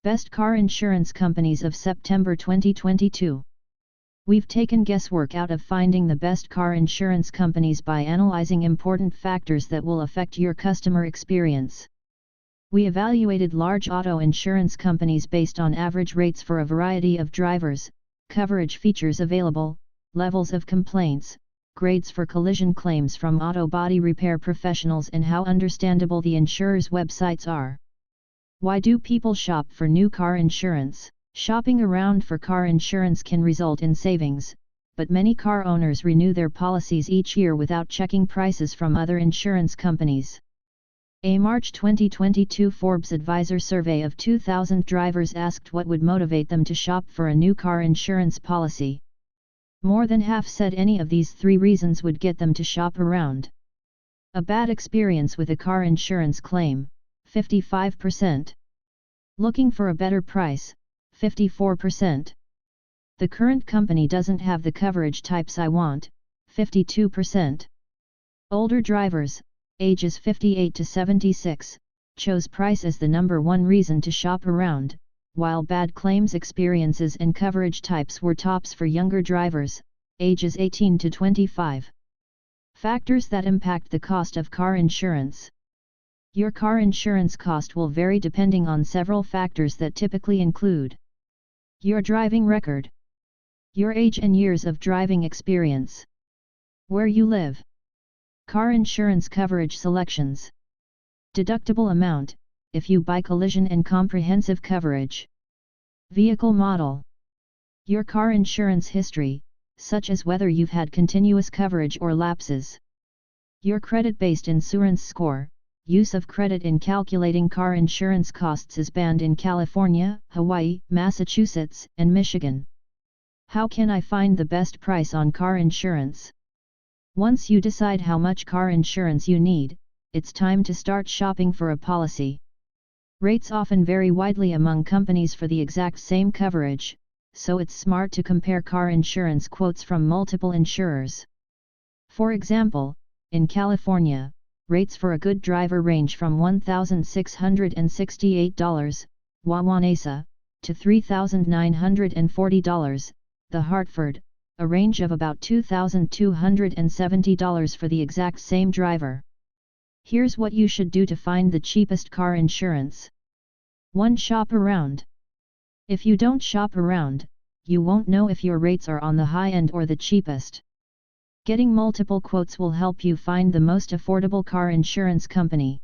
Best car insurance companies of September 2022. We've taken guesswork out of finding the best car insurance companies by analyzing important factors that will affect your customer experience. We evaluated large auto insurance companies based on average rates for a variety of drivers, coverage features available, levels of complaints, grades for collision claims from auto body repair professionals, and how understandable the insurers' websites are. Why do people shop for new car insurance? Shopping around for car insurance can result in savings, but many car owners renew their policies each year without checking prices from other insurance companies. A March 2022 Forbes Advisor survey of 2,000 drivers asked what would motivate them to shop for a new car insurance policy. More than half said any of these three reasons would get them to shop around. A bad experience with a car insurance claim, 55%. Looking for a better price, 54%. The current company doesn't have the coverage types I want, 52%. Older drivers, ages 58 to 76, chose price as the number one reason to shop around, while bad claims experiences and coverage types were tops for younger drivers, ages 18 to 25. Factors that impact the cost of car insurance. Your car insurance cost will vary depending on several factors that typically include your driving record, your age and years of driving experience, where you live, car insurance coverage selections, deductible amount, if you buy collision and comprehensive coverage, vehicle model, your car insurance history, such as whether you've had continuous coverage or lapses, your credit-based insurance score. Use of credit in calculating car insurance costs is banned in California, Hawaii, Massachusetts, and Michigan. How can I find the best price on car insurance? Once you decide how much car insurance you need, it's time to start shopping for a policy. Rates often vary widely among companies for the exact same coverage, so it's smart to compare car insurance quotes from multiple insurers. For example, in California, rates for a good driver range from $1,668, Wawanesa, to $3,940, the Hartford, a range of about $2,270 for the exact same driver. Here's what you should do to find the cheapest car insurance. 1. Shop around. If you don't shop around, you won't know if your rates are on the high end or the cheapest. Getting multiple quotes will help you find the most affordable car insurance company.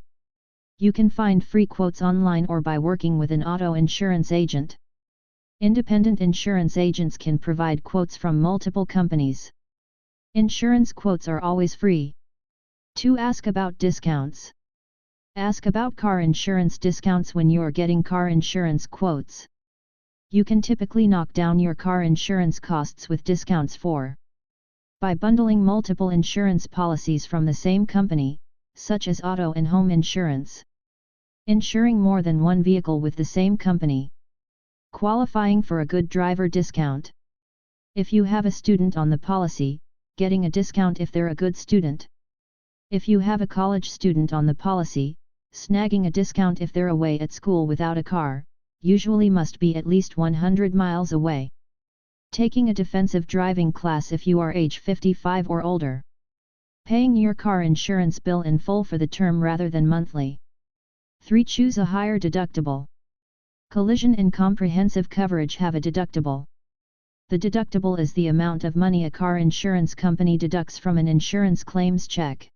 You can find free quotes online or by working with an auto insurance agent. Independent insurance agents can provide quotes from multiple companies. Insurance quotes are always free. 2. Ask about discounts. Ask about car insurance discounts when you're getting car insurance quotes. You can typically knock down your car insurance costs with discounts by bundling multiple insurance policies from the same company, such as auto and home insurance. Insuring more than one vehicle with the same company. Qualifying for a good driver discount. If you have a student on the policy, getting a discount if they're a good student. If you have a college student on the policy, snagging a discount if they're away at school without a car, usually must be at least 100 miles away. Taking a defensive driving class if you are age 55 or older. Paying your car insurance bill in full for the term rather than monthly. 3. Choose a higher deductible. Collision and comprehensive coverage have a deductible. The deductible is the amount of money a car insurance company deducts from an insurance claims check.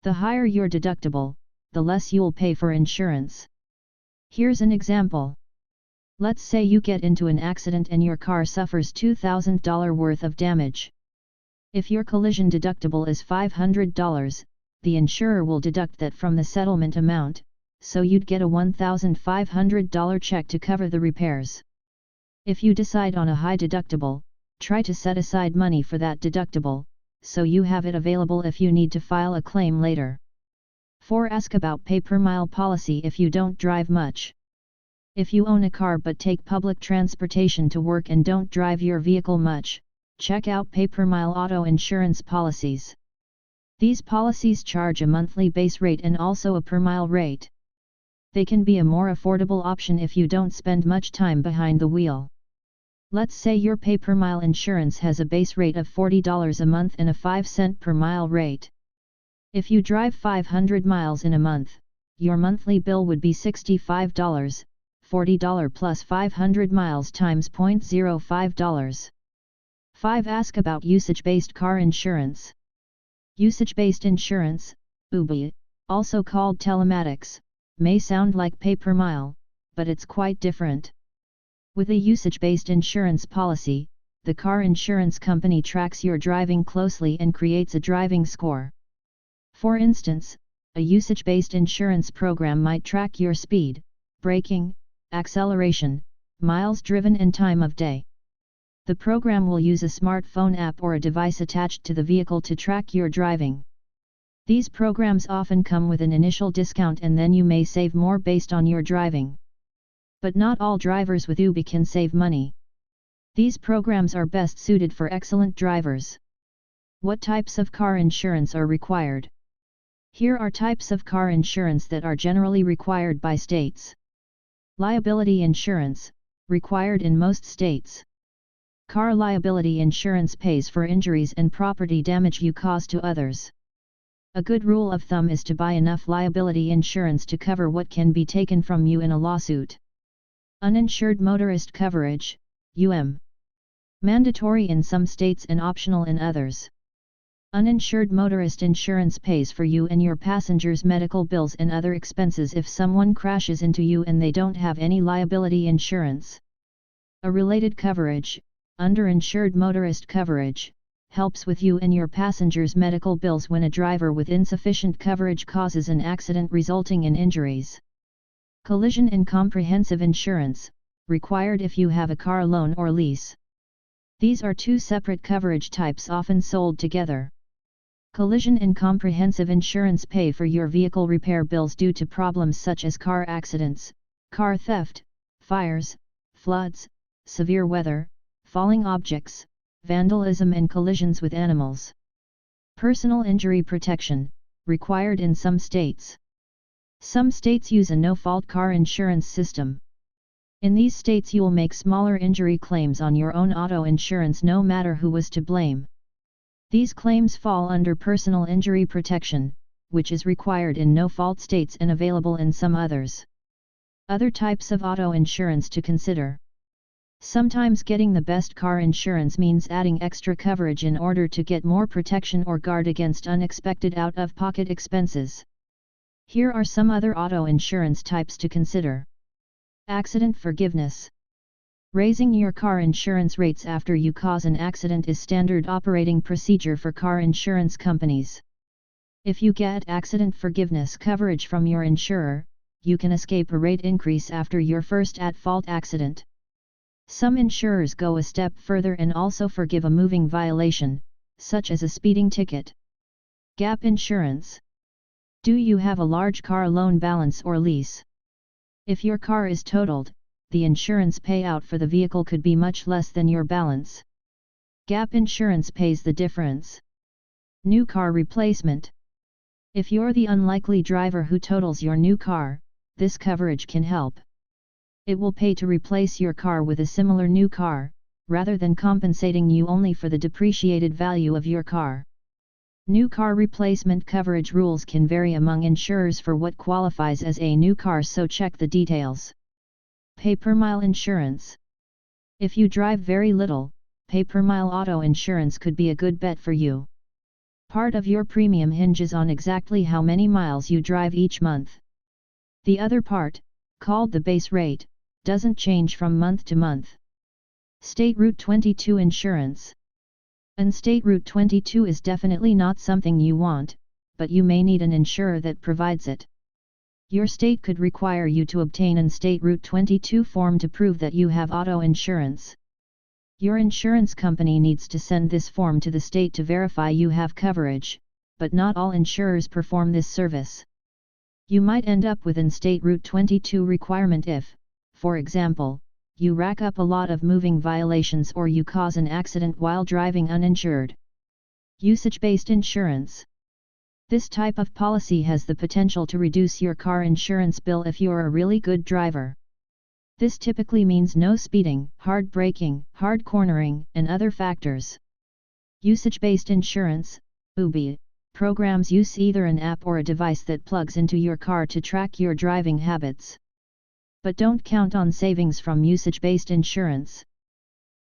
The higher your deductible, the less you'll pay for insurance. Here's an example. Let's say you get into an accident and your car suffers $2,000 worth of damage. If your collision deductible is $500, the insurer will deduct that from the settlement amount, so you'd get a $1,500 check to cover the repairs. If you decide on a high deductible, try to set aside money for that deductible, so you have it available if you need to file a claim later. 4. Ask about pay-per-mile policy if you don't drive much. If you own a car but take public transportation to work and don't drive your vehicle much, check out pay-per-mile auto insurance policies. These policies charge a monthly base rate and also a per-mile rate. They can be a more affordable option if you don't spend much time behind the wheel. Let's say your pay-per-mile insurance has a base rate of $40 a month and a 5-cent per mile rate. If you drive 500 miles in a month, your monthly bill would be $65, $40 plus 500 miles times $0.05. 5. Ask about usage-based car insurance. Usage-based insurance, UBI, also called telematics, may sound like pay-per-mile, but it's quite different. With a usage-based insurance policy, the car insurance company tracks your driving closely and creates a driving score. For instance, a usage-based insurance program might track your speed, braking, acceleration, miles driven and time of day. The program will use a smartphone app or a device attached to the vehicle to track your driving. These programs often come with an initial discount and then you may save more based on your driving. But not all drivers with UBI can save money. These programs are best suited for excellent drivers. What types of car insurance are required? Here are types of car insurance that are generally required by states. Liability insurance, required in most states. Car liability insurance pays for injuries and property damage you cause to others. A good rule of thumb is to buy enough liability insurance to cover what can be taken from you in a lawsuit. Uninsured motorist coverage, mandatory in some states and optional in others. Uninsured motorist insurance pays for you and your passengers' medical bills and other expenses if someone crashes into you and they don't have any liability insurance. A related coverage, underinsured motorist coverage, helps with you and your passengers' medical bills when a driver with insufficient coverage causes an accident resulting in injuries. Collision and comprehensive insurance, required if you have a car loan or lease. These are two separate coverage types often sold together. Collision and comprehensive insurance pay for your vehicle repair bills due to problems such as car accidents, car theft, fires, floods, severe weather, falling objects, vandalism and collisions with animals. Personal injury protection, required in some states. Some states use a no-fault car insurance system. In these states you will make smaller injury claims on your own auto insurance no matter who was to blame. These claims fall under personal injury protection, which is required in no-fault states and available in some others. Other types of auto insurance to consider. Sometimes getting the best car insurance means adding extra coverage in order to get more protection or guard against unexpected out-of-pocket expenses. Here are some other auto insurance types to consider. Accident forgiveness. Raising your car insurance rates after you cause an accident is standard operating procedure for car insurance companies. If you get accident forgiveness coverage from your insurer, you can escape a rate increase after your first at-fault accident. Some insurers go a step further and also forgive a moving violation, such as a speeding ticket. Gap insurance. Do you have a large car loan balance or lease? If your car is totaled, the insurance payout for the vehicle could be much less than your balance. Gap insurance pays the difference. New car replacement. If you're the unlikely driver who totals your new car, this coverage can help. It will pay to replace your car with a similar new car, rather than compensating you only for the depreciated value of your car. New car replacement coverage rules can vary among insurers for what qualifies as a new car, so check the details. Pay-per-mile insurance. If you drive very little, pay-per-mile auto insurance could be a good bet for you. Part of your premium hinges on exactly how many miles you drive each month. The other part, called the base rate, doesn't change from month to month. State Route 22 insurance. And State Route 22 is definitely not something you want, but you may need an insurer that provides it. Your state could require you to obtain an State Route 22 form to prove that you have auto insurance. Your insurance company needs to send this form to the state to verify you have coverage, but not all insurers perform this service. You might end up with an State Route 22 requirement if, for example, you rack up a lot of moving violations or you cause an accident while driving uninsured. Usage-based insurance. This type of policy has the potential to reduce your car insurance bill if you're a really good driver. This typically means no speeding, hard braking, hard cornering, and other factors. Usage-based insurance, UBI, programs use either an app or a device that plugs into your car to track your driving habits. But don't count on savings from usage-based insurance.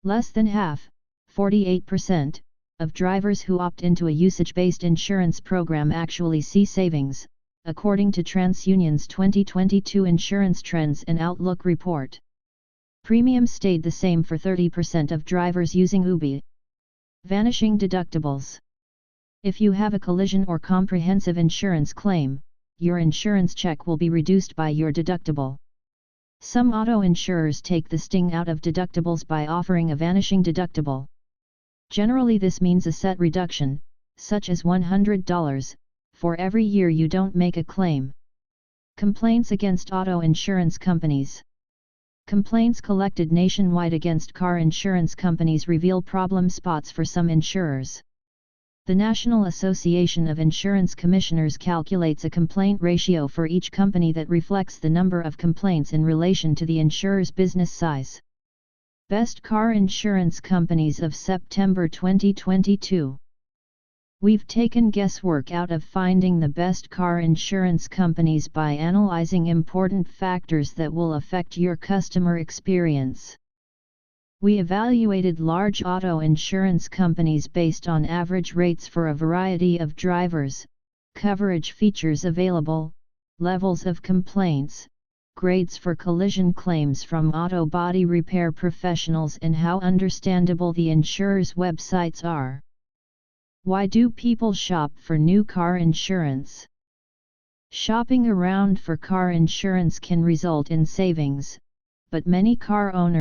Less than half, 48%, of drivers who opt into a usage-based insurance program actually see savings, according to TransUnion's 2022 Insurance Trends and Outlook report. Premiums stayed the same for 30% of drivers using UBI. Vanishing deductibles. If you have a collision or comprehensive insurance claim, your insurance check will be reduced by your deductible. Some auto insurers take the sting out of deductibles by offering a vanishing deductible. Generally, this means a set reduction, such as $100, for every year you don't make a claim. Complaints against auto insurance companies. Complaints collected nationwide against car insurance companies reveal problem spots for some insurers. The National Association of Insurance Commissioners calculates a complaint ratio for each company that reflects the number of complaints in relation to the insurer's business size. Best car insurance companies of September 2022. We've taken guesswork out of finding the best car insurance companies by analyzing important factors that will affect your customer experience. We evaluated large auto insurance companies based on average rates for a variety of drivers, coverage features available, levels of complaints, grades for collision claims from auto body repair professionals, and how understandable the insurers' websites are. Why do people shop for new car insurance? Shopping around for car insurance can result in savings, but many car owners